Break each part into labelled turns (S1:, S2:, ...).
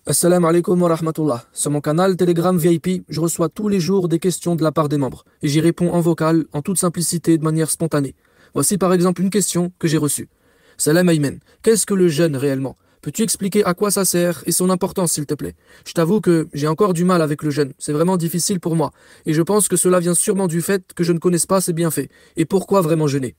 S1: Assalamu alaikum wa rahmatullah. Sur mon canal Telegram VIP, je reçois tous les jours des questions de la part des membres et j'y réponds en vocal, en toute simplicité, de manière spontanée. Voici par exemple une question que j'ai reçue. Salam Aymen, qu'est-ce que le jeûne réellement? Peux-tu expliquer à quoi ça sert et son importance s'il te plaît? Je t'avoue que j'ai encore du mal avec le jeûne, c'est vraiment difficile pour moi et je pense que cela vient sûrement du fait que je ne connaisse pas ses bienfaits. Et pourquoi vraiment jeûner?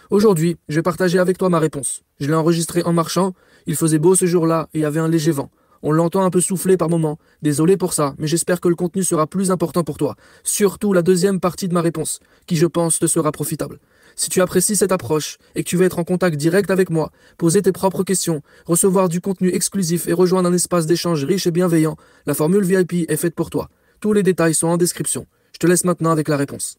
S1: Aujourd'hui, je vais partager avec toi ma réponse. Je l'ai enregistrée en marchant, il faisait beau ce jour-là et il y avait un léger vent. On l'entend un peu souffler par moments. Désolé pour ça, mais j'espère que le contenu sera plus important pour toi. Surtout la deuxième partie de ma réponse, qui je pense te sera profitable. Si tu apprécies cette approche et que tu veux être en contact direct avec moi, poser tes propres questions, recevoir du contenu exclusif et rejoindre un espace d'échange riche et bienveillant, la formule VIP est faite pour toi. Tous les détails sont en description. Je te laisse maintenant avec la réponse.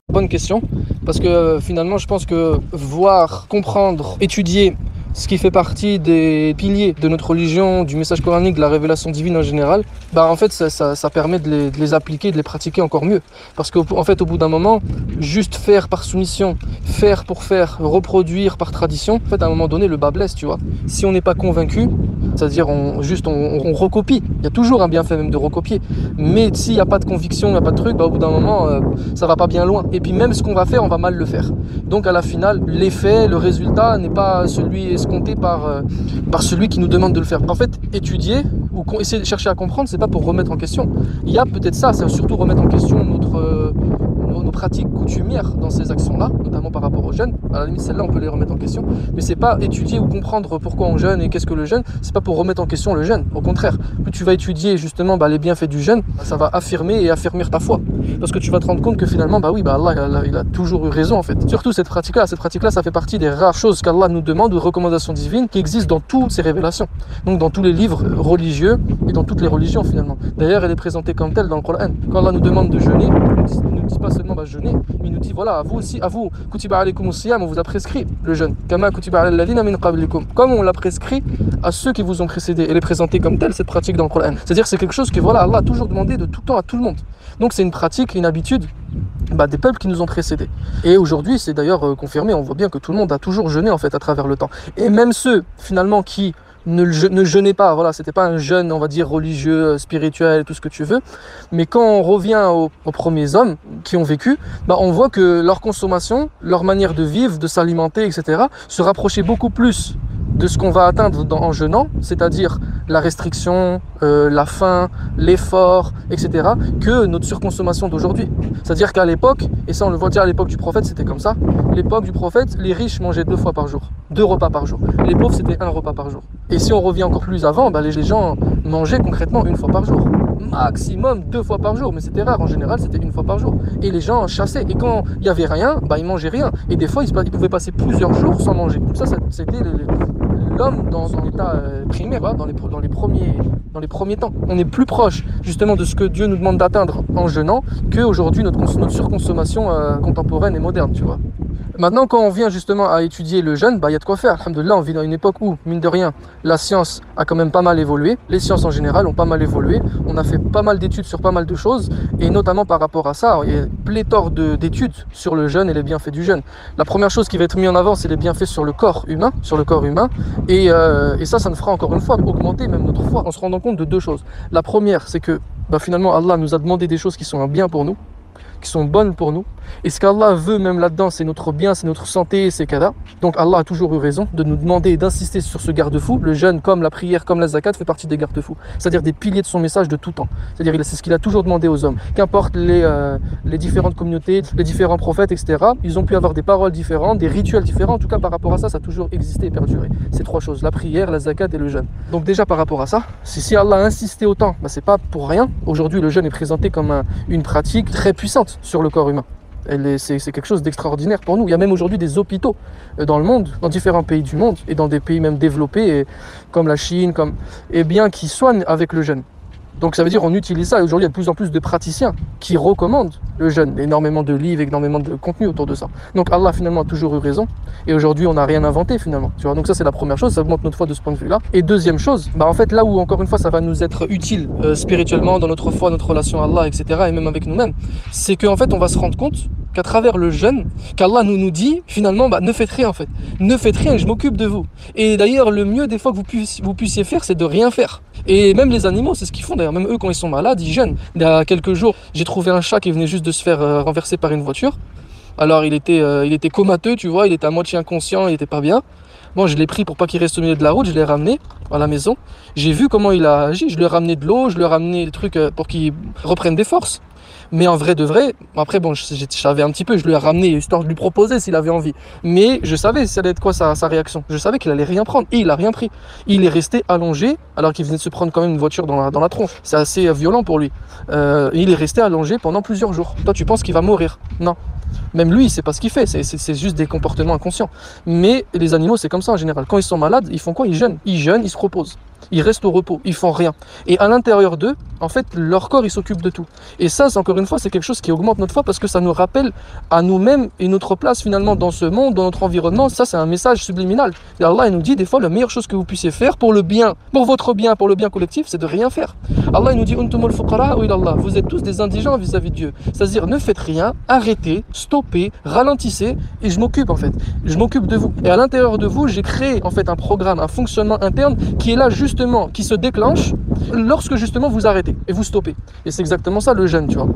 S1: Bonne question, parce que finalement je pense que voir, comprendre, étudier ce qui fait partie des piliers de notre religion, du message coranique, de la révélation divine en général, en fait ça permet de les appliquer, de les pratiquer encore mieux. Parce qu'en fait au bout d'un moment, juste faire par soumission, faire pour faire, reproduire par tradition, en fait à un moment donné le bas blesse, tu vois. Si on n'est pas convaincu, c'est-à-dire on recopie, il y a toujours un bienfait même de recopier, mais s'il n'y a pas de conviction, il n'y a pas de truc, au bout d'un moment ça va pas bien loin. Et puis même ce qu'on va faire, on va mal le faire. Donc à la finale, l'effet, le résultat n'est pas celui escompté par celui qui nous demande de le faire. En fait, étudier ou essayer de chercher à comprendre, c'est pas pour remettre en question. Il y a peut-être ça, c'est surtout remettre en question nos pratiques coutumières dans ces actions-là, notamment par rapport au jeûne. À la limite, celles-là, on peut les remettre en question. Mais c'est pas étudier ou comprendre pourquoi on jeûne et qu'est-ce que le jeûne. C'est pas pour remettre en question le jeûne. Au contraire, plus tu vas étudier justement les bienfaits du jeûne, ça va affirmer et affermir ta foi. Parce que tu vas te rendre compte que finalement, Allah, il a toujours eu raison en fait. Surtout cette pratique-là, ça fait partie des rares choses qu'Allah nous demande ou recommandations divines qui existent dans toutes ses révélations. Donc dans tous les livres religieux et dans toutes les religions finalement. D'ailleurs, elle est présentée comme telle dans le Coran. Quand Allah nous demande de jeûner, il ne nous dit pas seulement jeûner, mais il nous dit voilà, à vous aussi, kutiba alaykum as-siyam, on vous a prescrit le jeûne. Kama kutiba alal ladina min qablikum, comme on l'a prescrit à ceux qui vous ont précédé. Elle est présentée comme telle cette pratique dans le Coran. C'est-à-dire c'est quelque chose que Allah a toujours demandé de tout temps à tout le monde. Donc c'est une pratique, une habitude des peuples qui nous ont précédés. Et aujourd'hui, c'est d'ailleurs confirmé, on voit bien que tout le monde a toujours jeûné en fait à travers le temps. Et même ceux finalement qui ne jeûnaient pas, voilà, c'était pas un jeûne, on va dire, religieux, spirituel, tout ce que tu veux. Mais quand on revient aux premiers hommes qui ont vécu, on voit que leur consommation, leur manière de vivre, de s'alimenter, etc., se rapprochait beaucoup plus de ce qu'on va atteindre en jeûnant, c'est-à-dire la restriction, la faim, l'effort, etc., que notre surconsommation d'aujourd'hui. C'est-à-dire qu'à l'époque, et ça on le voit dire à l'époque du prophète, c'était comme ça, l'époque du prophète, les riches mangeaient 2 fois par jour, 2 repas par jour. Les pauvres, c'était 1 repas par jour. Et si on revient encore plus avant, les gens mangeaient concrètement 1 fois par jour. Maximum 2 fois par jour, mais c'était rare, en général c'était 1 fois par jour. Et les gens chassaient, et quand il n'y avait rien, ils mangeaient rien. Et des fois, ils pouvaient passer plusieurs jours sans manger. Ça c'était l'homme dans son état primaire, dans les premiers temps. On est plus proche justement de ce que Dieu nous demande d'atteindre en jeûnant qu'aujourd'hui notre surconsommation contemporaine et moderne, tu vois. Maintenant, quand on vient justement à étudier le jeûne, il y a de quoi faire. Alhamdoulilah, on vit dans une époque où, mine de rien, la science a quand même pas mal évolué. Les sciences en général ont pas mal évolué. On a fait pas mal d'études sur pas mal de choses. Et notamment par rapport à ça, il y a pléthore d'études sur le jeûne et les bienfaits du jeûne. La première chose qui va être mise en avant, c'est les bienfaits sur le corps humain. Et ça nous fera encore une fois augmenter même notre foi en se rendant compte de 2 choses. La première, c'est que finalement, Allah nous a demandé des choses qui sont un bien pour nous, qui sont bonnes pour nous. Et ce qu'Allah veut même là-dedans, c'est notre bien, c'est notre santé, c'est kada. Donc Allah a toujours eu raison de nous demander et d'insister sur ce garde-fou. Le jeûne, comme la prière, comme la zakat, fait partie des garde-fous. C'est-à-dire des piliers de son message de tout temps. C'est-à-dire c'est ce qu'il a toujours demandé aux hommes. Qu'importe les différentes communautés, les différents prophètes, etc., ils ont pu avoir des paroles différentes, des rituels différents. En tout cas, par rapport à ça, ça a toujours existé et perduré. Ces 3 choses, la prière, la zakat et le jeûne. Donc déjà par rapport à ça, si Allah a insisté autant, c'est pas pour rien. Aujourd'hui, le jeûne est présenté comme une pratique très puissante sur le corps humain. C'est quelque chose d'extraordinaire pour nous. Il y a même aujourd'hui des hôpitaux dans le monde, dans différents pays du monde et dans des pays même développés comme la Chine, qui soignent avec le jeûne. Donc ça veut dire qu'on utilise ça. Et aujourd'hui, il y a de plus en plus de praticiens qui recommandent le jeûne. Énormément de livres, énormément de contenu autour de ça. Donc Allah finalement a toujours eu raison. Et aujourd'hui, on n'a rien inventé finalement. Tu vois, donc ça c'est la première chose, ça augmente notre foi de ce point de vue-là. Et deuxième chose, en fait là où encore une fois ça va nous être utile spirituellement dans notre foi, notre relation à Allah, etc. et même avec nous-mêmes, c'est qu'en fait on va se rendre compte qu'à travers le jeûne, qu'Allah nous dit finalement ne faites rien en fait. Ne faites rien, je m'occupe de vous. Et d'ailleurs le mieux des fois que vous puissiez faire, c'est de rien faire. Et même les animaux, c'est ce qu'ils font d'ailleurs, même eux quand ils sont malades, ils jeûnent. Il y a quelques jours, j'ai trouvé un chat qui venait juste de se faire renverser par une voiture. Alors il était comateux, tu vois, il était à moitié inconscient, il était pas bien. Bon, je l'ai pris pour pas qu'il reste au milieu de la route, je l'ai ramené à la maison. J'ai vu comment il a agi, je lui ai ramené de l'eau, je lui ai ramené des trucs pour qu'il reprenne des forces. Mais en vrai de vrai, après bon, je savais un petit peu, je lui ai ramené histoire de lui proposer s'il avait envie. Mais je savais ça allait être quoi sa réaction. Je savais qu'il allait rien prendre et il a rien pris. Il est resté allongé alors qu'il venait de se prendre quand même une voiture dans la tronche. C'est assez violent pour lui. Il est resté allongé pendant plusieurs jours. Toi, tu penses qu'il va mourir? Non. Même lui, il sait pas ce qu'il fait, c'est juste des comportements inconscients. Mais les animaux, c'est comme ça en général. Quand ils sont malades, ils font quoi? Ils jeûnent, ils se reposent. Ils restent au repos, ils font rien. Et à l'intérieur d'eux, en fait, leur corps, il s'occupe de tout. Et ça, encore une fois, c'est quelque chose qui augmente notre foi parce que ça nous rappelle à nous-mêmes et notre place finalement dans ce monde, dans notre environnement. Ça, c'est un message subliminal. Et Allah, il nous dit des fois, la meilleure chose que vous puissiez faire pour le bien, pour votre bien, pour le bien collectif, c'est de rien faire. Allah, il nous dit, Untumul fuqara ou ilallah. Vous êtes tous des indigents vis-à-vis de Dieu. C'est-à-dire, ne faites rien, arrêtez, stoppez, ralentissez, et je m'occupe en fait. Je m'occupe de vous. Et à l'intérieur de vous, j'ai créé en fait un programme, un fonctionnement interne qui est là justement, qui se déclenche lorsque justement vous arrêtez et vous stoppez. Et c'est exactement ça le jeûne, tu vois.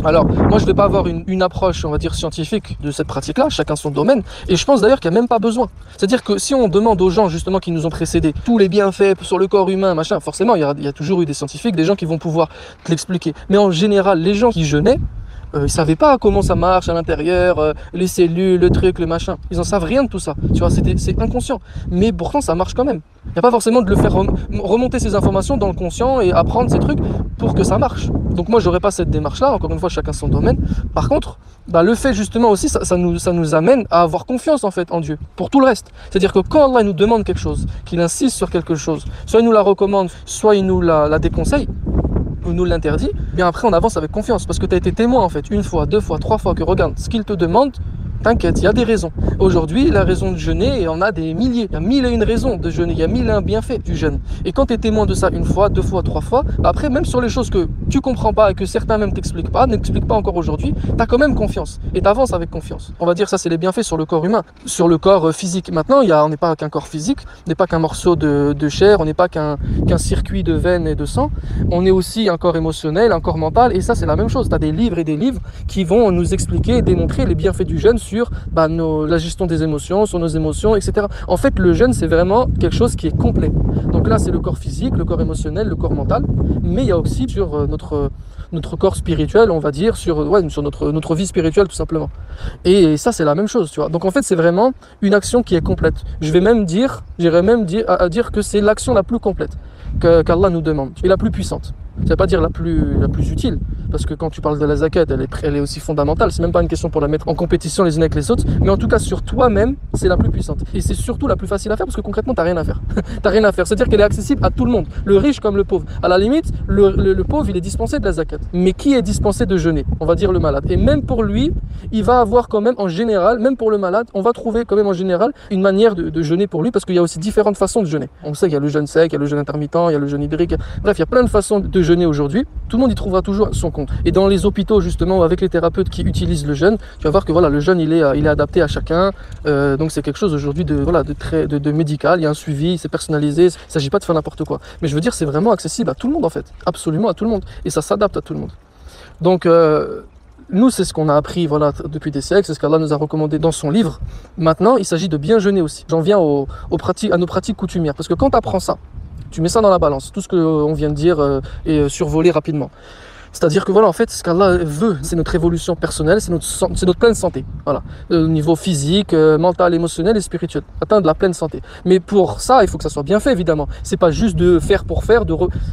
S1: Alors, moi je ne vais pas avoir une approche, on va dire, scientifique de cette pratique-là, chacun son domaine, et je pense d'ailleurs qu'il n'y a même pas besoin. C'est-à-dire que si on demande aux gens justement qui nous ont précédés tous les bienfaits sur le corps humain, machin, forcément il y a toujours eu des scientifiques, des gens qui vont pouvoir te l'expliquer. Mais en général, les gens qui jeûnaient, ils ne savaient pas comment ça marche à l'intérieur, les cellules, le truc, le machin. Ils n'en savent rien de tout ça. Tu vois, c'est inconscient. Mais pourtant, ça marche quand même. Il n'y a pas forcément de le faire remonter ces informations dans le conscient et apprendre ces trucs pour que ça marche. Donc moi, j'aurais pas cette démarche-là. Encore une fois, chacun son domaine. Par contre, le fait justement aussi, ça nous amène à avoir confiance en fait en Dieu pour tout le reste. C'est-à-dire que quand Allah nous demande quelque chose, qu'il insiste sur quelque chose, soit il nous la recommande, soit il nous la déconseille, ou nous l'interdit, bien après on avance avec confiance parce que tu as été témoin en fait, une fois, deux fois, trois fois que regarde ce qu'il te demande, t'inquiète, il y a des raisons. Aujourd'hui, la raison de jeûner, et on a des milliers, il y a 1001 raisons de jeûner, il y a 1001 bienfaits du jeûne. Et quand tu es témoin de ça une fois, deux fois, trois fois, après même sur les choses que tu comprends pas et que certains même n'expliquent pas encore aujourd'hui, tu as quand même confiance et tu avances avec confiance. On va dire ça c'est les bienfaits sur le corps humain, sur le corps physique. Maintenant, on n'est pas qu'un corps physique, on n'est pas qu'un morceau de chair, on n'est pas qu'un circuit de veines et de sang, on est aussi un corps émotionnel, un corps mental, et ça c'est la même chose. Tu as des livres et des livres qui vont nous expliquer et démontrer les bienfaits du jeûne sur la gestion des émotions, sur nos émotions, etc. En fait, le jeûne, c'est vraiment quelque chose qui est complet. Donc là, c'est le corps physique, le corps émotionnel, le corps mental, mais il y a aussi sur notre corps spirituel, on va dire, sur notre vie spirituelle, tout simplement. Et ça, c'est la même chose, tu vois. Donc en fait, c'est vraiment une action qui est complète. J'irais même dire que c'est l'action la plus complète qu'Allah nous demande, et la plus puissante. Ça ne veut pas dire la plus utile, parce que quand tu parles de la zakat, elle est aussi fondamentale. C'est même pas une question pour la mettre en compétition les unes avec les autres, mais en tout cas sur toi-même, c'est la plus puissante. Et c'est surtout la plus facile à faire, parce que concrètement, t'as rien à faire. T'as rien à faire. C'est-à-dire qu'elle est accessible à tout le monde, le riche comme le pauvre. À la limite, le pauvre, il est dispensé de la zakat. Mais qui est dispensé de jeûner? On va dire le malade. Et même pour lui, il va avoir quand même en général, même pour le malade, on va trouver quand même en général une manière de jeûner pour lui, parce qu'il y a aussi différentes façons de jeûner. On sait qu'il y a le jeûne sec, il y a le jeûne intermittent, il y a le jeûne hydrique. Bref, il y a plein de façons de jeûner aujourd'hui. Tout le monde y trouvera toujours son compte. Et dans les hôpitaux justement, avec les thérapeutes qui utilisent le jeûne, tu vas voir que le jeûne il est adapté à chacun. Donc c'est quelque chose aujourd'hui de médical. Il y a un suivi, c'est personnalisé. Il ne s'agit pas de faire n'importe quoi. Mais je veux dire, c'est vraiment accessible à tout le monde en fait, absolument à tout le monde. Et ça s'adapte à tout le monde. Donc nous, c'est ce qu'on a appris depuis des siècles, c'est ce qu'Allah nous a recommandé dans son livre. Maintenant, il s'agit de bien jeûner aussi. J'en viens à nos pratiques coutumières, parce que quand tu apprends ça, tu mets ça dans la balance, tout ce qu'on vient de dire est survolé rapidement. C'est-à-dire que en fait, ce qu'Allah veut, c'est notre évolution personnelle, c'est notre pleine santé. Voilà, au niveau physique, mental, émotionnel et spirituel, atteindre la pleine santé. Mais pour ça, il faut que ça soit bien fait, évidemment. C'est pas juste de faire pour faire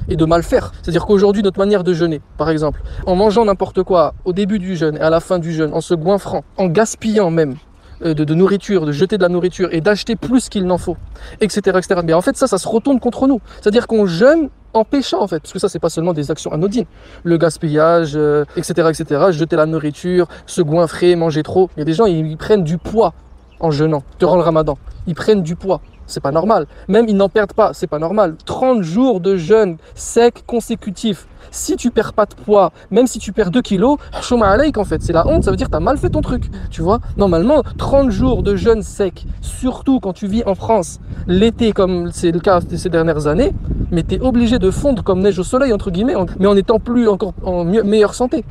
S1: et de mal faire. C'est-à-dire qu'aujourd'hui, notre manière de jeûner, par exemple, en mangeant n'importe quoi au début du jeûne et à la fin du jeûne, en se goinfrant, en gaspillant même de nourriture, de jeter de la nourriture et d'acheter plus qu'il n'en faut, etc., etc. Mais en fait, ça se retourne contre nous. C'est-à-dire qu'on jeûne en péchant, en fait, parce que ça, c'est pas seulement des actions anodines. Le gaspillage, etc., etc., jeter la nourriture, se goinfrer, manger trop. Il y a des gens, ils prennent du poids en jeûnant durant le ramadan. Ils prennent du poids. C'est pas normal. Même ils n'en perdent pas, c'est pas normal. 30 jours de jeûne sec consécutif. Si tu perds pas de poids, même si tu perds 2 kilos, chouma alaik en fait, c'est la honte, ça veut dire que tu as mal fait ton truc. Tu vois, normalement, 30 jours de jeûne sec, surtout quand tu vis en France, l'été comme c'est le cas ces dernières années, mais tu es obligé de fondre comme neige au soleil, entre guillemets, mais en étant plus encore en meilleure santé.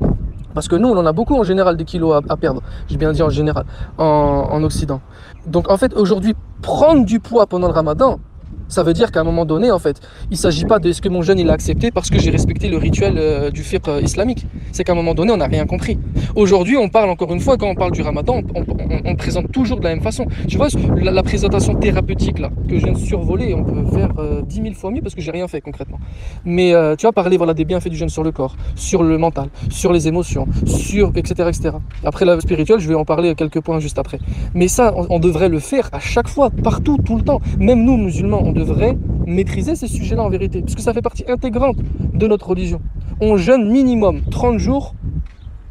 S1: Parce que nous, on en a beaucoup en général des kilos à perdre. J'ai bien dit en général, en Occident. Donc en fait, aujourd'hui, prendre du poids pendant le Ramadan, ça veut dire qu'à un moment donné, en fait, il ne s'agit pas de ce que mon jeûne il a accepté parce que j'ai respecté le rituel du fiqh islamique. C'est qu'à un moment donné, on n'a rien compris. Aujourd'hui, on parle encore une fois, quand on parle du Ramadan, on présente toujours de la même façon. Tu vois, la présentation thérapeutique là, que je viens de survoler, on peut faire 10 000 fois mieux parce que j'ai rien fait concrètement. Mais tu vas parler voilà, des bienfaits du jeûne sur le corps, sur le mental, sur les émotions, sur etc. etc. Après la spirituelle, je vais en parler quelques points juste après. Mais ça, on devrait le faire à chaque fois, partout, tout le temps. Même nous, musulmans, on devrait maîtriser ces sujets-là en vérité, parce que ça fait partie intégrante de notre religion. On jeûne minimum 30 jours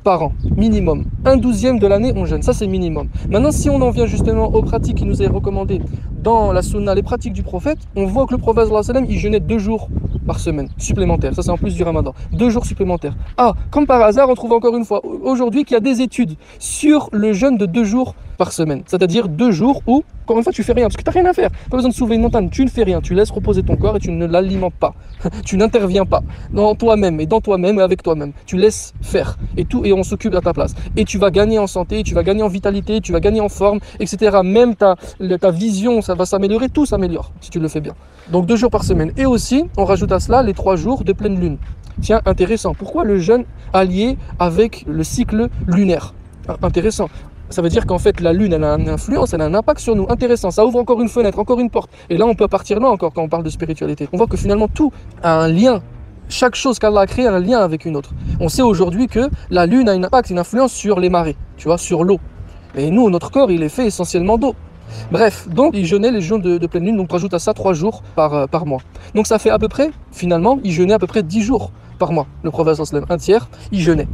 S1: par an, minimum. 1/12 de l'année, on jeûne, ça c'est minimum. Maintenant, si on en vient justement aux pratiques qui nous est recommandées dans la sunna, les pratiques du prophète, on voit que le prophète sallallahu alayhi wa sallam, il jeûnait 2 jours par semaine, supplémentaires. Ça c'est en plus du ramadan. 2 jours supplémentaires. Ah, comme par hasard, on trouve encore une fois aujourd'hui qu'il y a des études sur le jeûne de 2 jours par semaine. C'est-à-dire 2 jours où, encore une fois, tu fais rien, parce que tu n'as rien à faire. Pas besoin de soulever une montagne, tu ne fais rien. Tu laisses reposer ton corps et tu ne l'alimentes pas. Tu n'interviens pas dans toi-même et avec toi-même. Tu laisses faire et tout, et on s'occupe à ta place. Et tu vas gagner en santé, tu vas gagner en vitalité, tu vas gagner en forme, etc. Même ta vision, ça va s'améliorer, tout s'améliore si tu le fais bien. Donc 2 jours par semaine. Et aussi, on rajoute à cela les 3 jours de pleine lune. Tiens, intéressant. Pourquoi le jeûne allié avec le cycle lunaire? Intéressant. Ça veut dire qu'en fait, la lune, elle a une influence, elle a un impact sur nous. Intéressant, ça ouvre encore une fenêtre, encore une porte. Et là, on peut partir là encore quand on parle de spiritualité. On voit que finalement, tout a un lien. Chaque chose qu'Allah a créée a un lien avec une autre. On sait aujourd'hui que la lune a un impact, une influence sur les marées, tu vois, sur l'eau. Et nous, notre corps, il est fait essentiellement d'eau. Bref, donc il jeûnait les jours de pleine lune, donc on rajoute à ça 3 jours par mois. Donc ça fait à peu près, finalement, il jeûnait à peu près 10 jours par mois. Le prophète sallallahu alayhi wa sallam, un tiers, il jeûnait.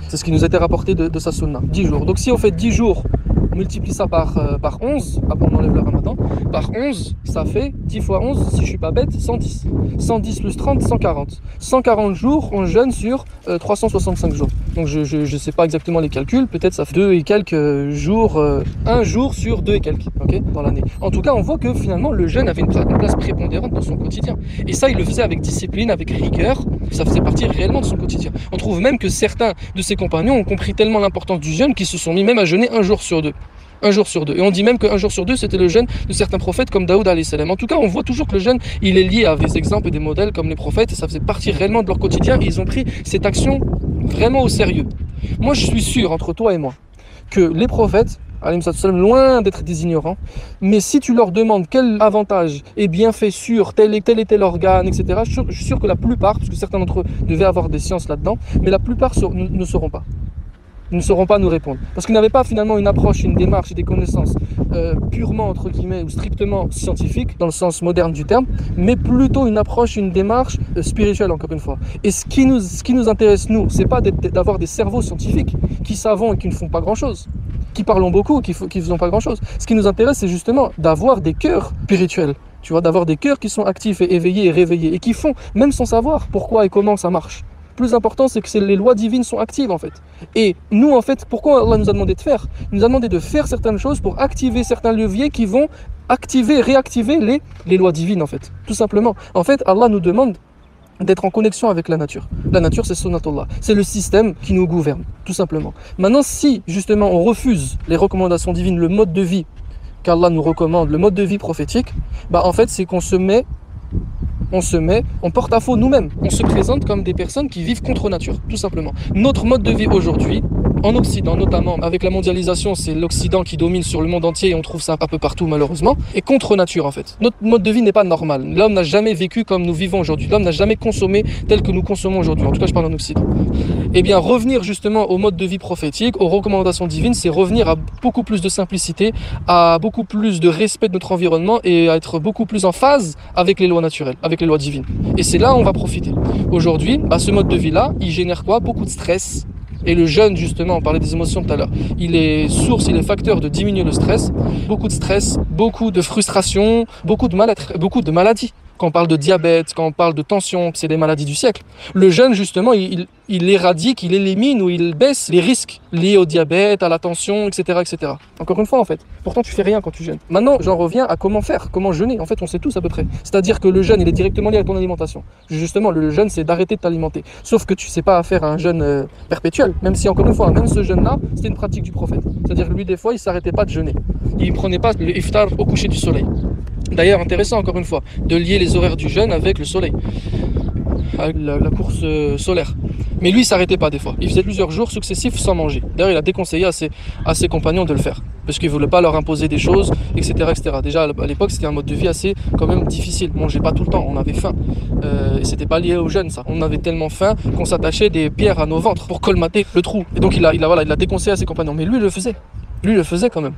S1: C'est ce qui nous était rapporté de sa sunna, 10 jours. Donc si on fait 10 jours, on multiplie ça par 11, après on enlève le ramadan, par 11, ça fait 10 fois 11, si je ne suis pas bête, 110. 110 plus 30, 140. 140 jours, on jeûne sur 365 jours. Donc je ne sais pas exactement les calculs, peut-être ça fait 2 et quelques jours, 1 jour sur 2 et quelques, okay, dans l'année. En tout cas, on voit que finalement, le jeûne avait une place prépondérante dans son quotidien. Et ça, il le faisait avec discipline, avec rigueur, ça faisait partie réellement de son quotidien. On trouve même que certains de ses compagnons ont compris tellement l'importance du jeûne qu'ils se sont mis même à jeûner 1 jour sur 2. 1 jour sur 2. Et on dit même qu'un jour sur 2, c'était le jeûne de certains prophètes comme Daoud alayhi salam. En tout cas, on voit toujours que le jeûne, il est lié à des exemples et des modèles comme les prophètes, et ça faisait partie réellement de leur quotidien, et ils ont pris cette action vraiment au sérieux. Moi, je suis sûr, entre toi et moi, que les prophètes, loin d'être des ignorants, mais si tu leur demandes quel avantage est bien fait sur tel et tel organe, etc., je suis sûr que la plupart, parce que certains d'entre eux devaient avoir des sciences là-dedans, mais la plupart ne sauront pas. Ils ne sauront pas nous répondre. Parce qu'ils n'avaient pas finalement une approche, une démarche et des connaissances purement, entre guillemets, ou strictement scientifiques, dans le sens moderne du terme, mais plutôt une approche, une démarche spirituelle, encore une fois. Et ce qui nous intéresse, nous, c'est pas d'avoir des cerveaux scientifiques qui savent et qui ne font pas grand-chose, qui parlent beaucoup, qui ne font pas grand-chose. Ce qui nous intéresse, c'est justement d'avoir des cœurs spirituels, tu vois, d'avoir des cœurs qui sont actifs et éveillés et réveillés, et qui font, même sans savoir pourquoi et comment ça marche. Plus important, c'est que les lois divines sont actives en fait. Et nous en fait, pourquoi Allah nous a demandé de faire? Il nous a demandé de faire certaines choses pour activer certains leviers qui vont réactiver les lois divines en fait. Tout simplement. En fait, Allah nous demande d'être en connexion avec la nature. La nature, c'est Sunnatullah. C'est le système qui nous gouverne, tout simplement. Maintenant, si justement on refuse les recommandations divines, le mode de vie qu'Allah nous recommande, le mode de vie prophétique, bah en fait, c'est qu'on se met en porte-à-faux nous-mêmes. On se présente comme des personnes qui vivent contre nature, tout simplement. Notre mode de vie aujourd'hui, en Occident notamment, avec la mondialisation, c'est l'Occident qui domine sur le monde entier et on trouve ça un peu partout malheureusement, et contre nature en fait. Notre mode de vie n'est pas normal. L'homme n'a jamais vécu comme nous vivons aujourd'hui. L'homme n'a jamais consommé tel que nous consommons aujourd'hui. En tout cas, je parle en Occident. Eh bien, revenir justement au mode de vie prophétique, aux recommandations divines, c'est revenir à beaucoup plus de simplicité, à beaucoup plus de respect de notre environnement et à être beaucoup plus en phase avec les lois naturelles, avec les lois divines. Et c'est là où on va profiter. Aujourd'hui, ce mode de vie-là, il génère quoi? Beaucoup de stress, Et le jeûne, justement, on parlait des émotions tout à l'heure, il est facteur de diminuer le stress, beaucoup de frustration, beaucoup de mal-être, beaucoup de maladies. Quand on parle de diabète, quand on parle de tension, c'est des maladies du siècle. Le jeûne, justement, il éradique, il élimine ou il baisse les risques liés au diabète, à la tension, etc., etc. Encore une fois, en fait. Pourtant, tu fais rien quand tu jeûnes. Maintenant, j'en reviens à comment faire, comment jeûner. En fait, on sait tous à peu près. C'est-à-dire que le jeûne, il est directement lié à ton alimentation. Justement, le jeûne, c'est d'arrêter de t'alimenter. Sauf que tu sais pas faire un jeûne perpétuel. Même si, encore une fois, même ce jeûne-là, c'était une pratique du prophète. C'est-à-dire que lui, des fois, il s'arrêtait pas de jeûner. Il prenait pas le iftar au coucher du soleil. D'ailleurs, intéressant encore une fois, de lier les horaires du jeûne avec le soleil, avec la course solaire. Mais lui, il s'arrêtait pas des fois. Il faisait plusieurs jours successifs sans manger. D'ailleurs, il a déconseillé à ses compagnons de le faire, parce qu'il voulait pas leur imposer des choses, etc., etc. Déjà, à l'époque, c'était un mode de vie assez quand même difficile. On mangeait pas tout le temps, on avait faim. Et c'était pas lié au jeûne, ça. On avait tellement faim qu'on s'attachait des pierres à nos ventres pour colmater le trou. Et donc, il a déconseillé à ses compagnons. Mais lui, il le faisait. Lui, il le faisait quand même.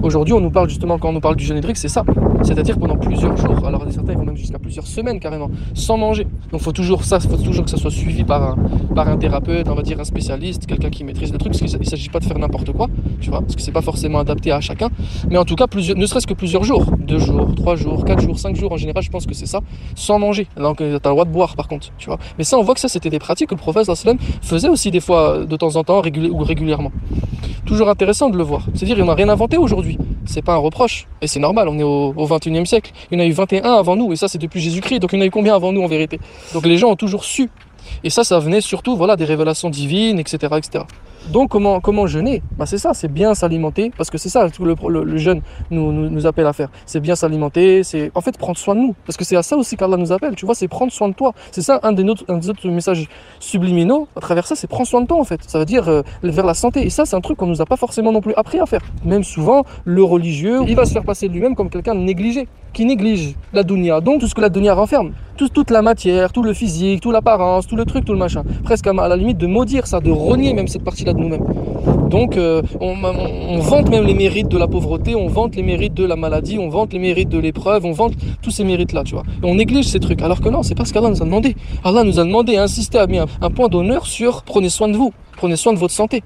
S1: Aujourd'hui, on nous parle justement, quand on nous parle du jeûne hydrique, c'est ça. C'est-à-dire pendant plusieurs jours, alors certains vont même jusqu'à plusieurs semaines carrément, sans manger. Donc il faut toujours que ça soit suivi par un thérapeute, on va dire un spécialiste, quelqu'un qui maîtrise le truc, parce qu'il ne s'agit pas de faire n'importe quoi, tu vois, parce que c'est pas forcément adapté à chacun. Mais en tout cas, ne serait-ce que plusieurs jours, 2 jours, 3 jours, 4 jours, 5 jours, en général, je pense que c'est ça, sans manger. Donc tu as le droit de boire par contre, tu vois. Mais ça, on voit que ça, c'était des pratiques que le prophète sallam faisait aussi des fois, de temps en temps, ou régulièrement. Toujours intéressant de le voir. C'est-à-dire, il n'a rien inventé aujourd'hui. C'est pas un reproche. Et c'est normal, on est au 21e siècle. Il y en a eu 21 avant nous, et ça c'est depuis Jésus-Christ. Donc il y en a eu combien avant nous en vérité? Donc les gens ont toujours su. Et ça venait surtout des révélations divines, etc., etc. Donc comment jeûner? C'est ça, c'est bien s'alimenter, parce que c'est ça que le jeûne nous appelle à faire. C'est bien s'alimenter, c'est en fait prendre soin de nous, parce que c'est à ça aussi qu'Allah nous appelle, tu vois, c'est prendre soin de toi. C'est ça un des autres messages subliminaux à travers ça, c'est prendre soin de toi en fait. Ça veut dire vers la santé. Et ça, c'est un truc qu'on nous a pas forcément non plus appris à faire. Même souvent, le religieux, il va se faire passer de lui-même comme quelqu'un de négligé, qui néglige la dunya, donc tout ce que la dunya renferme. Toute la matière, tout le physique, toute l'apparence, tout le truc, tout le machin. Presque à la limite de maudire ça, de renier même cette partie-là de nous-mêmes. Donc on vante même les mérites de la pauvreté, on vante les mérites de la maladie, on vante les mérites de l'épreuve, on vante tous ces mérites-là, tu vois. Et on néglige ces trucs, alors que non, c'est pas ce qu'Allah nous a demandé. Allah nous a demandé, insisté, a mis un point d'honneur sur prenez soin de vous, prenez soin de votre santé.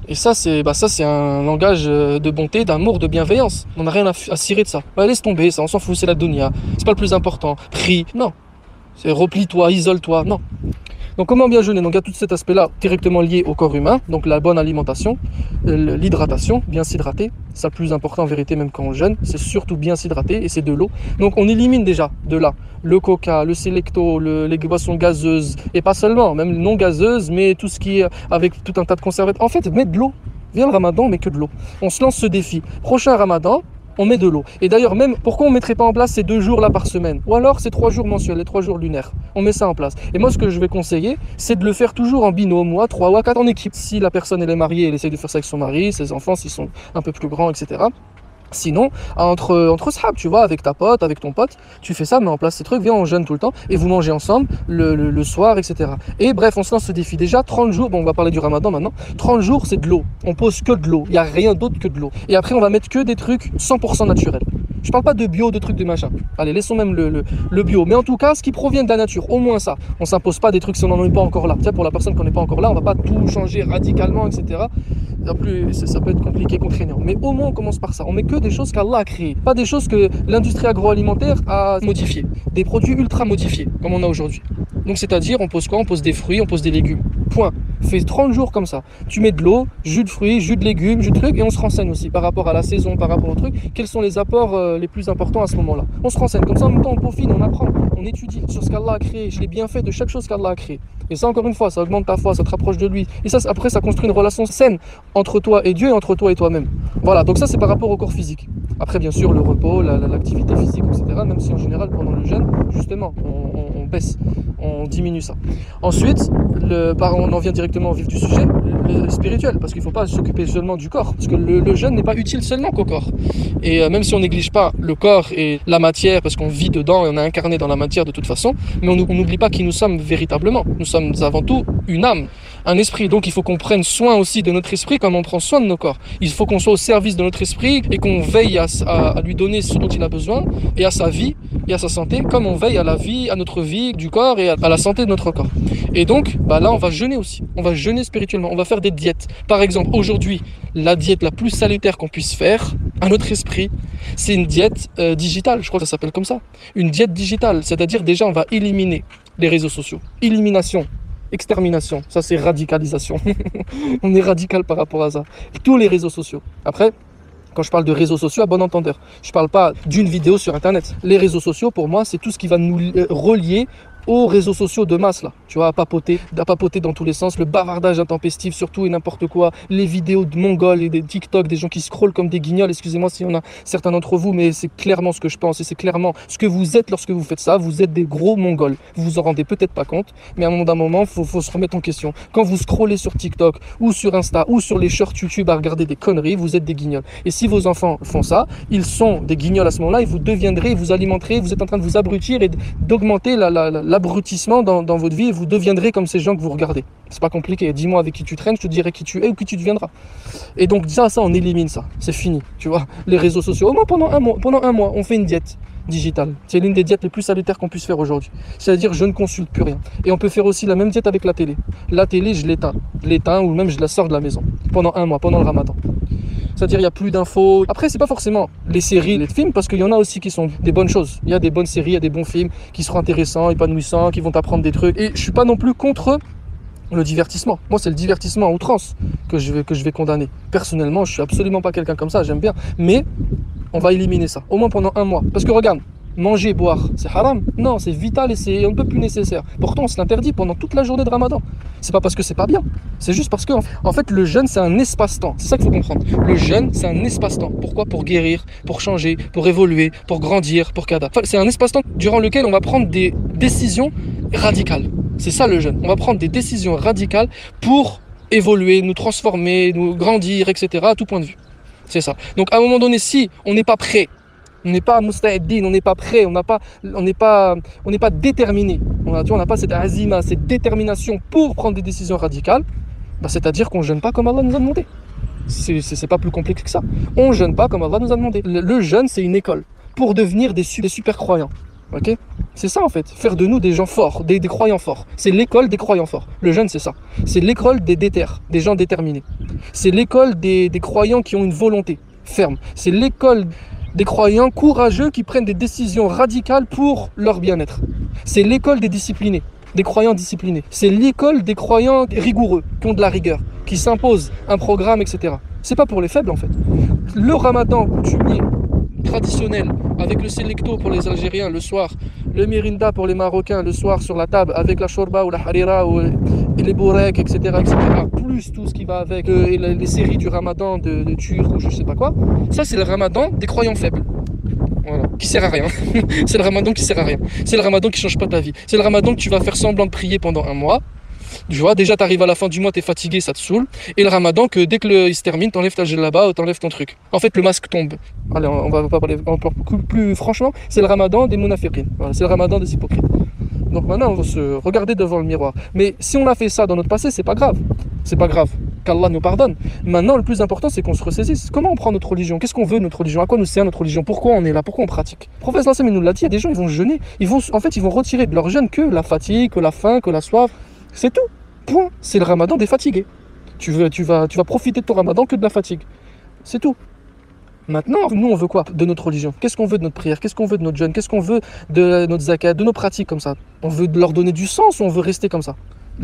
S1: Et ça, c'est un langage de bonté, d'amour, de bienveillance. On n'a rien à cirer de ça. Laisse tomber, ça, on s'en fout, c'est la dunya. C'est pas le plus important. Prie, non. C'est replie-toi, isole-toi, non. Donc comment bien jeûner? Donc il y a tout cet aspect-là directement lié au corps humain, donc la bonne alimentation, l'hydratation, bien s'hydrater, c'est le plus important en vérité même quand on jeûne, c'est surtout bien s'hydrater et c'est de l'eau. Donc on élimine déjà de là le coca, le sélecto, les boissons gazeuses et pas seulement, même non gazeuses, mais tout ce qui est avec tout un tas de conservateurs. En fait, mets de l'eau. Viens le ramadan, mais que de l'eau. On se lance ce défi. Prochain ramadan, on met de l'eau. Et d'ailleurs, même, pourquoi on ne mettrait pas en place ces 2 jours là par semaine? Ou alors ces 3 jours mensuels, les 3 jours lunaires. On met ça en place. Et moi, ce que je vais conseiller, c'est de le faire toujours en binôme, ou à 3 ou à 4 en équipe. Si la personne elle est mariée, elle essaye de faire ça avec son mari, ses enfants s'ils sont un peu plus grands, etc. Sinon, entre sahab, tu vois, avec ta pote, avec ton pote, tu fais ça, mets en place ces trucs, viens, on jeûne tout le temps, et vous mangez ensemble le soir, etc. Et bref, on se lance ce défi. Déjà, 30 jours, bon, on va parler du ramadan maintenant, 30 jours, c'est de l'eau. On pose que de l'eau, il n'y a rien d'autre que de l'eau. Et après, on va mettre que des trucs 100% naturels. Je parle pas de bio, de trucs de machin. Allez, laissons même le bio. Mais en tout cas, ce qui provient de la nature, au moins ça. On s'impose pas des trucs si on n'en est pas encore là. Tiens, pour la personne qu'on n'est pas encore là, on va pas tout changer radicalement, etc. En plus, ça peut être compliqué, contraignant. Mais au moins, on commence par ça. On met que des choses qu'Allah a créées. Pas des choses que l'industrie agroalimentaire a modifiées. Des produits ultra modifiés, comme on a aujourd'hui. Donc, c'est-à-dire, on pose quoi? On pose des fruits, on pose des légumes. Point. Fais 30 jours comme ça. Tu mets de l'eau, jus de fruits, jus de légumes, jus de trucs, et on se renseigne aussi par rapport à la saison, par rapport au truc. Quels sont les apports les plus importants à ce moment-là? On se renseigne. Comme ça, en même temps, on peaufine, on apprend, on étudie sur ce qu'Allah a créé, les bienfaits de chaque chose qu'Allah a créé. Et ça, encore une fois, ça augmente ta foi, ça te rapproche de lui. Et ça, après, ça construit une relation saine entre toi et Dieu et entre toi et toi-même. Voilà, donc ça, c'est par rapport au corps physique. Après, bien sûr, le repos, l'activité physique, etc. Même si en général, pendant le jeûne, justement, on baisse, on diminue ça. Ensuite, on en vient directement au vif du sujet, le spirituel, parce qu'il ne faut pas s'occuper seulement du corps, parce que le jeûne n'est pas utile seulement qu'au corps. Et même si on néglige pas le corps et la matière, parce qu'on vit dedans et on est incarné dans la matière de toute façon, mais on n'oublie pas qui nous sommes véritablement. Nous sommes avant tout une âme. un esprit. Donc il faut qu'on prenne soin aussi de notre esprit comme on prend soin de nos corps. Il faut qu'on soit au service de notre esprit et qu'on veille à lui donner ce dont il a besoin et à sa vie et à sa santé comme on veille à la vie, à notre vie du corps et à la santé de notre corps. Et donc là on va jeûner aussi. On va jeûner spirituellement. On va faire des diètes. Par exemple, aujourd'hui, la diète la plus salutaire qu'on puisse faire à notre esprit, c'est une diète digitale. Je crois que ça s'appelle comme ça. Une diète digitale. C'est-à-dire déjà on va éliminer les réseaux sociaux. Élimination. Extermination, ça c'est radicalisation. On est radical par rapport à ça. Tous les réseaux sociaux. Après, quand je parle de réseaux sociaux, à bon entendeur, je ne parle pas d'une vidéo sur Internet. Les réseaux sociaux, pour moi, c'est tout ce qui va nous relier aux réseaux sociaux de masse, là. Tu vois, à papoter dans tous les sens, le bavardage intempestif, surtout et n'importe quoi, les vidéos de Mongols et des TikTok, des gens qui scrollent comme des guignols, excusez-moi s'il y en a certains d'entre vous, mais c'est clairement ce que je pense et c'est clairement ce que vous êtes lorsque vous faites ça. Vous êtes des gros Mongols. Vous vous en rendez peut-être pas compte, mais à un moment, faut se remettre en question. Quand vous scrollez sur TikTok ou sur Insta ou sur les shorts YouTube à regarder des conneries, vous êtes des guignols. Et si vos enfants font ça, ils sont des guignols à ce moment-là et vous deviendrez, vous alimenterez, vous êtes en train de vous abrutir et d'augmenter l'abrutissement dans votre vie et vous deviendrez comme ces gens que vous regardez. C'est pas compliqué. Dis-moi avec qui tu traînes, je te dirai qui tu es ou qui tu deviendras. Et donc ça on élimine ça. C'est fini, tu vois. Les réseaux sociaux, au moins pendant un mois, on fait une diète digitale. C'est l'une des diètes les plus salutaires qu'on puisse faire aujourd'hui. C'est-à-dire je ne consulte plus rien. Et on peut faire aussi la même diète avec la télé. La télé, je l'éteins ou même je la sors de la maison pendant un mois, pendant le Ramadan. C'est-à-dire il n'y a plus d'infos. Après, c'est pas forcément les séries, les films, parce qu'il y en a aussi qui sont des bonnes choses. Il y a des bonnes séries, il y a des bons films qui seront intéressants, épanouissants, qui vont t'apprendre des trucs. Et je suis pas non plus contre le divertissement. Moi, c'est le divertissement à outrance que je vais condamner. Personnellement, je suis absolument pas quelqu'un comme ça, j'aime bien. Mais on va éliminer ça, au moins pendant un mois. Parce que regarde, manger, boire, c'est haram? Non, c'est vital et c'est un peu plus nécessaire. Pourtant, on se l'interdit pendant toute la journée de Ramadan. C'est pas parce que c'est pas bien. C'est juste parce que, en fait, le jeûne, c'est un espace-temps. C'est ça qu'il faut comprendre. Le jeûne, c'est un espace-temps. Pourquoi? Pour guérir, pour changer, pour évoluer, pour grandir, pour kada. Enfin, c'est un espace-temps durant lequel on va prendre des décisions radicales. C'est ça le jeûne. On va prendre des décisions radicales pour évoluer, nous transformer, nous grandir, etc. à tout point de vue. C'est ça. Donc, à un moment donné, si on n'est pas prêt, on n'est pas musta'idin, on n'est pas prêt, on n'est pas déterminé. On n'a pas cette azima, cette détermination pour prendre des décisions radicales. C'est-à-dire qu'on ne jeûne pas comme Allah nous a demandé. C'est pas plus complexe que ça. On ne jeûne pas comme Allah nous a demandé. Le jeûne, c'est une école pour devenir des super croyants. Ok? C'est ça en fait. Faire de nous des gens forts, des croyants forts. C'est l'école des croyants forts. Le jeûne, c'est ça. C'est l'école des déterres, des gens déterminés. C'est l'école des croyants qui ont une volonté ferme. C'est l'école des croyants courageux qui prennent des décisions radicales pour leur bien-être. C'est l'école des disciplinés, des croyants disciplinés. C'est l'école des croyants rigoureux, qui ont de la rigueur, qui s'imposent un programme, etc. C'est pas pour les faibles en fait. Le Ramadan coutumier, traditionnel, avec le selecto pour les Algériens le soir, le mirinda pour les Marocains le soir sur la table, avec la shorba ou la harira ou les bourreks, etc., plus tout ce qui va avec les séries du Ramadan de Turcs ou je sais pas quoi. Ça, c'est le Ramadan des croyants faibles. Voilà, qui sert à rien. C'est le Ramadan qui sert à rien. C'est le Ramadan qui change pas ta vie. C'est le Ramadan que tu vas faire semblant de prier pendant un mois. Tu vois, déjà tu arrives à la fin du mois, tu es fatigué, ça te saoule. Et le Ramadan, que dès que il se termine, t'enlèves ta djellaba ou t'enlèves ton truc. En fait, le masque tombe. Allez, on va pas parler encore plus franchement. C'est le Ramadan des munafiqin. Voilà, c'est le Ramadan des hypocrites. Donc maintenant, on va se regarder devant le miroir. Mais si on a fait ça dans notre passé, c'est pas grave. C'est pas grave. Qu'Allah nous pardonne. Maintenant, le plus important, c'est qu'on se ressaisisse. Comment on prend notre religion? Qu'est-ce qu'on veut de notre religion? À quoi nous sert notre religion? Pourquoi on est là? Pourquoi on pratique? Le prophète Nassim nous l'a dit, il y a des gens, ils vont jeûner. Ils vont retirer de leur jeûne que la fatigue, que la faim, que la soif. C'est tout. Point. C'est le Ramadan des fatigués. Tu vas profiter de ton Ramadan que de la fatigue. C'est tout. Maintenant, nous, on veut quoi de notre religion? Qu'est-ce qu'on veut de notre prière? Qu'est-ce qu'on veut de notre jeûne? Qu'est-ce qu'on veut de notre zakat, de nos pratiques comme ça? On veut leur donner du sens ou on veut rester comme ça?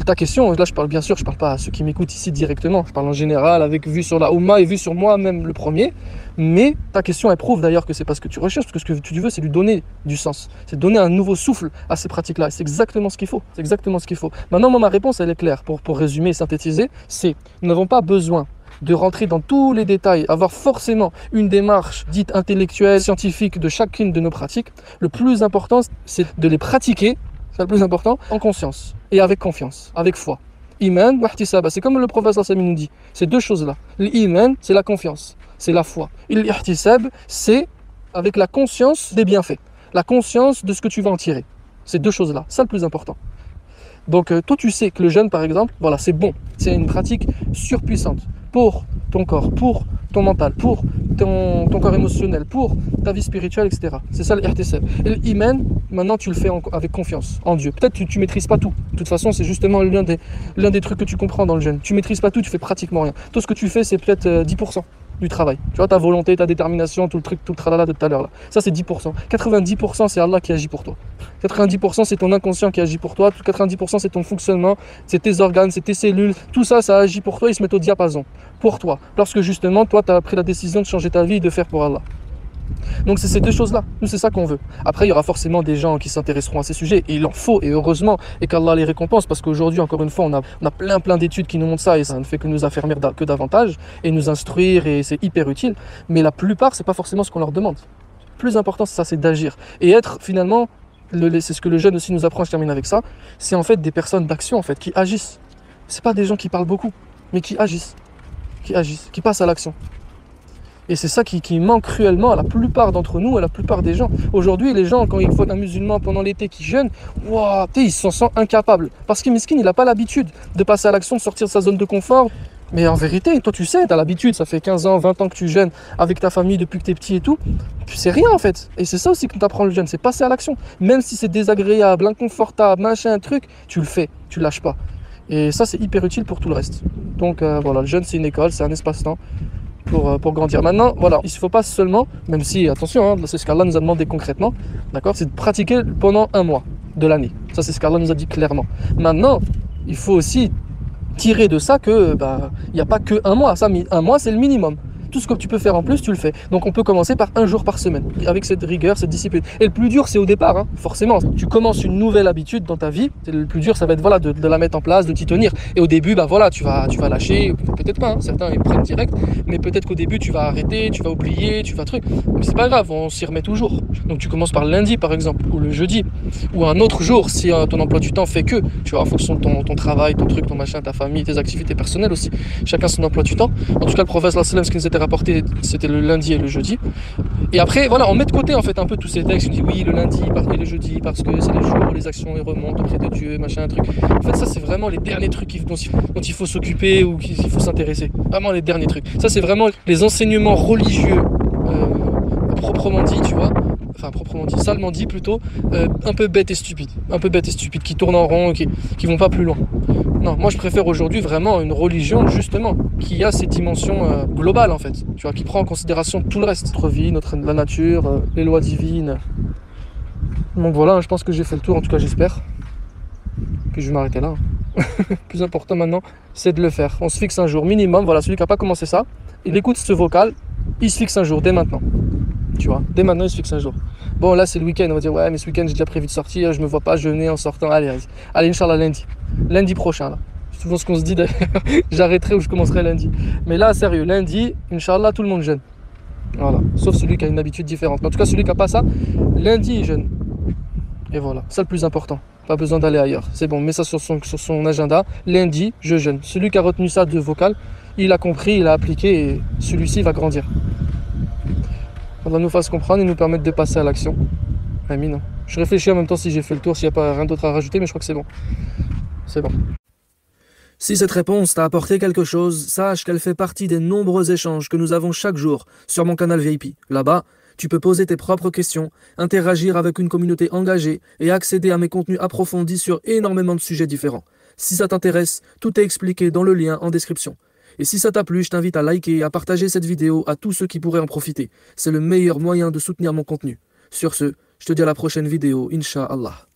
S1: Ta question, là je parle pas à ceux qui m'écoutent ici directement, je parle en général avec vue sur la Oumma et vue sur moi-même le premier, mais ta question elle prouve d'ailleurs que c'est pas ce que tu recherches, parce que ce que tu veux c'est lui donner du sens, c'est donner un nouveau souffle à ces pratiques-là, et c'est exactement ce qu'il faut, Maintenant moi ma réponse elle est claire, pour résumer et synthétiser, c'est nous n'avons pas besoin de rentrer dans tous les détails, avoir forcément une démarche dite intellectuelle, scientifique de chacune de nos pratiques. Le plus important c'est de les pratiquer, c'est le plus important, en conscience et avec confiance, avec foi. Iman wa ihtisaba, c'est comme le prophète Sami nous dit, ces deux choses-là. L'iman, c'est la confiance, c'est la foi. Et l'ihtisab, c'est avec la conscience des bienfaits, la conscience de ce que tu vas en tirer. Ces deux choses-là, c'est le plus important. Donc toi tu sais que le jeûne par exemple, voilà, c'est bon, c'est une pratique surpuissante pour ton corps, pour ton mental, pour ton corps émotionnel, pour ta vie spirituelle, etc. C'est ça l'ihtisab. Et l'iman, maintenant tu le fais avec confiance en Dieu. Peut-être que tu maîtrises pas tout. De toute façon, c'est justement l'un des trucs que tu comprends dans le jeûne. Tu maîtrises pas tout, tu fais pratiquement rien. Tout ce que tu fais, c'est peut-être 10% du travail. Tu vois, ta volonté, ta détermination, tout le truc, tout le tralala de tout à l'heure là. Ça, c'est 10%. 90%, c'est Allah qui agit pour toi. 90%, c'est ton inconscient qui agit pour toi. 90%, c'est ton fonctionnement, c'est tes organes, c'est tes cellules. Tout ça, ça agit pour toi. Ils se mettent au diapason pour toi. Lorsque justement, toi, tu as pris la décision de changer ta vie et de faire pour Allah. Donc c'est ces deux choses-là, nous c'est ça qu'on veut. Après il y aura forcément des gens qui s'intéresseront à ces sujets, et il en faut, et heureusement, et qu'Allah les récompense, parce qu'aujourd'hui encore une fois on a plein d'études qui nous montrent ça, et ça ne fait que nous affermir que davantage, et nous instruire, et c'est hyper utile, mais la plupart c'est pas forcément ce qu'on leur demande. Le plus important c'est ça, c'est d'agir, et être finalement, c'est ce que le jeûne aussi nous apprend, je termine avec ça, c'est en fait des personnes d'action en fait, qui agissent. C'est pas des gens qui parlent beaucoup, mais qui agissent, qui passent à l'action. Et c'est ça qui manque cruellement à la plupart d'entre nous, à la plupart des gens. Aujourd'hui, les gens, quand ils voient un musulman pendant l'été qui jeûne, wow, ils s'en sentent incapables. Parce que Miskin, il n'a pas l'habitude de passer à l'action, de sortir de sa zone de confort. Mais en vérité, toi tu sais, tu as l'habitude, ça fait 15 ans, 20 ans que tu jeûnes avec ta famille depuis que tu es petit et tout. Tu sais rien en fait. Et c'est ça aussi que t'apprends le jeûne, c'est passer à l'action. Même si c'est désagréable, inconfortable, machin, truc, tu le fais, tu lâches pas. Et ça, c'est hyper utile pour tout le reste. Donc voilà, le jeûne, c'est une école, c'est un espace-temps pour grandir. Maintenant, voilà, il ne faut pas seulement, même si, attention, hein, c'est ce qu'Allah nous a demandé concrètement, d'accord, c'est de pratiquer pendant un mois de l'année. Ça, c'est ce qu'Allah nous a dit clairement. Maintenant, il faut aussi tirer de ça que, il n'y a pas que un mois. Ça, un mois, c'est le minimum. Tout ce que tu peux faire en plus, tu le fais. Donc on peut commencer par un jour par semaine, avec cette rigueur, cette discipline. Et le plus dur, c'est au départ, hein, forcément. Tu commences une nouvelle habitude dans ta vie, le plus dur, ça va être voilà, de la mettre en place, de t'y tenir. Et au début, voilà, tu vas lâcher, peut-être pas, hein, certains ils prennent direct, mais peut-être qu'au début, tu vas arrêter, tu vas oublier, tu vas truc. Mais c'est pas grave, on s'y remet toujours. Donc tu commences par le lundi, par exemple, ou le jeudi, ou un autre jour, si ton emploi du temps fait que, tu vois, en fonction de ton travail, ton truc, ton machin, ta famille, tes activités personnelles aussi. Chacun son emploi du temps. En tout cas, le prophète sallallahu alayhi wa sallam, ce qui nous était rapporté, c'était le lundi et le jeudi. Et après, voilà, on met de côté en fait un peu tous ces textes. On dit oui, le lundi et le jeudi parce que c'est les jours où les actions remontent auprès de Dieu, machin, un truc. En fait, ça, c'est vraiment les derniers trucs dont il faut s'occuper ou qu'il faut s'intéresser. Vraiment les derniers trucs. Ça, c'est vraiment les enseignements religieux, proprement dit, tu vois. Enfin, proprement dit, salement dit plutôt, un peu bêtes et stupides. Un peu bêtes et stupides, qui tournent en rond, qui vont pas plus loin. Non, moi je préfère aujourd'hui vraiment une religion justement qui a ces dimensions globales en fait, tu vois, qui prend en considération tout le reste, notre vie, la nature, les lois divines. Donc voilà, je pense que j'ai fait le tour, en tout cas j'espère. Puis je vais m'arrêter là. Le plus important maintenant, c'est de le faire. On se fixe un jour minimum, voilà, celui qui n'a pas commencé ça, il écoute ce vocal, il se fixe un jour dès maintenant. Tu vois, dès maintenant il se fixe un jour. Bon là c'est le week-end, on va dire ouais mais ce week-end j'ai déjà prévu de sortir, je me vois pas jeûner en sortant, allez, Inch'Allah lundi prochain là. C'est souvent ce qu'on se dit d'ailleurs, j'arrêterai ou je commencerai lundi. Mais là sérieux, lundi, Inch'Allah tout le monde jeûne. Voilà, sauf celui qui a une habitude différente. Mais en tout cas celui qui n'a pas ça, lundi il jeûne. Et voilà, ça le plus important. Pas besoin d'aller ailleurs. C'est bon, mets ça sur son agenda. Lundi, je jeûne. Celui qui a retenu ça de vocal, il a compris, il a appliqué et celui-ci va grandir. Allah nous fasse comprendre et nous permettre de passer à l'action. Amin. Je réfléchis en même temps si j'ai fait le tour, s'il n'y a pas rien d'autre à rajouter, mais je crois que c'est bon. C'est bon. Si cette réponse t'a apporté quelque chose, sache qu'elle fait partie des nombreux échanges que nous avons chaque jour sur mon canal VIP. Là-bas, tu peux poser tes propres questions, interagir avec une communauté engagée et accéder à mes contenus approfondis sur énormément de sujets différents. Si ça t'intéresse, tout est expliqué dans le lien en description. Et si ça t'a plu, je t'invite à liker et à partager cette vidéo à tous ceux qui pourraient en profiter. C'est le meilleur moyen de soutenir mon contenu. Sur ce, je te dis à la prochaine vidéo, Inch'Allah.